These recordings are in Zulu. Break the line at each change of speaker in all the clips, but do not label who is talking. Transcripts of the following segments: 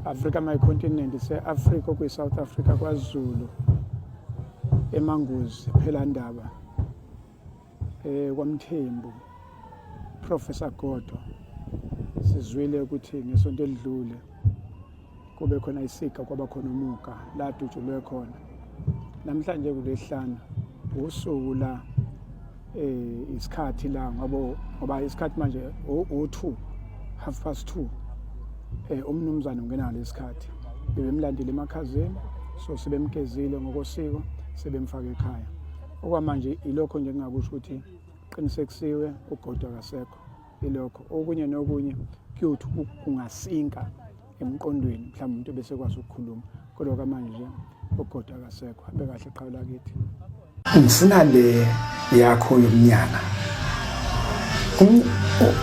Africa my continent se-Africa kwi-South Africa kwaZulu eManguzi phela ndaba kwaMthembu Professor Godo sizwile ukuthi ngesonto elidlule kube khona isika kwaba khona umuka la dutshulwe khona namhlanje kulesihlanu usuku la isikhathi la ngoba isikhathi manje u2 2:30 umnumzana ungena lesikhathi bebemlandile emakhazeni so sebemkezile ngokosiko sebemfaka ekhaya okwamanje ilokho nje ngingakusho ukuthi qinisekisiwe uGodo akasekho ilokho okunye nokunye kuyothi kungasinka emqondweni mhlawumbe umuntu bese kwazi ukukhuluma kodwa kamanje nje uGodo akasekho habe kahle qhawe lakithi
ngifuna le yakho yomnyaka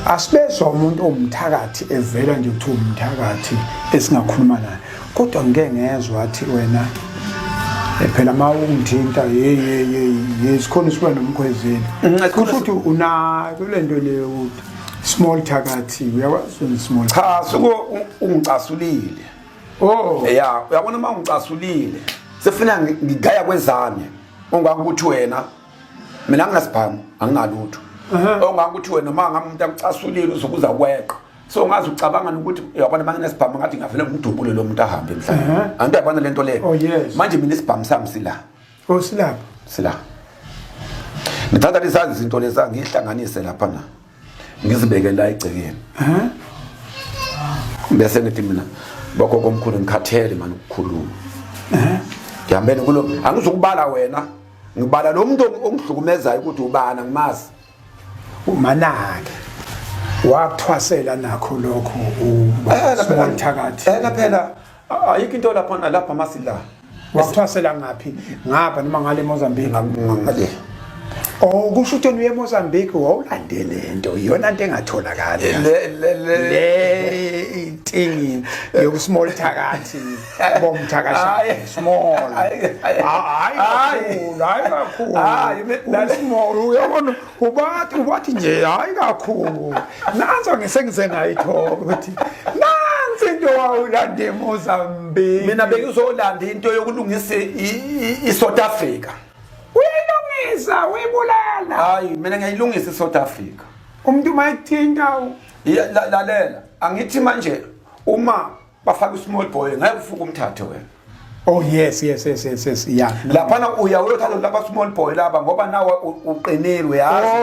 asibezwa umuntu omthakathi evela nje ukuthi umthakathi esingakhuluma naye kodwa ngeke ngezwe wathi wena phela mawungithinta yesikhona siba nomkhwezeli futhi una kulento leyo ukuthi small thakathi uyakwazi small
cha suku ungicasulile yeah uyabona mawungicasulile sefuna ngigaya kwezami ongakuthi wena mina ngingasibhamu anginalutho ongakuthi wena mangamuntu akucasulile uzokuza kweqa so ngazi ucabanga ukuthi uyabona manginesibhamu ngathi ngavele ngidubule lo muntu ahambe emhlabeni antu yabona lento leyo manje mina isibhamu sami sila
silapha
sila ngithatha lesazi izinto leza ngihlanganise lapha na ngizibeke la egcekeni bese ngithi mina bakho komkhulu ngikhathele manje ukukhuluma ngihambene kulo angizukubala wena ngibala lo muntu ongihlukumezayo ukuthi ubana ngimazi
umanake wakuthwasela nakho lokho uthakathi
phela ayikho into lapha masila
wakuthwasela ngaphi ngapha noma ngale Mozambique
ngale
kusho ukuthi uye eMozambique wawulandele into iyona into engatholakala le itingi yokusmall thakathi bomthakathi small hayi kakhulu small uyabona ubathi nje hayi kakhulu nanzo ngisengize ngayitho ukuthi nansi into wawulande eMozambique
mina bengizolanda into yokulungisa iSouth Africa
uyibulala
hayi mina ngiyilungisa iSouth Africa
umuntu mayithinta
lalela angithi manje uma bafaka small boy ngeke ufuke umthathe wena
yes yeah
lapha uyawuthatha laba small boy laba ngoba nawe uqinile uyazi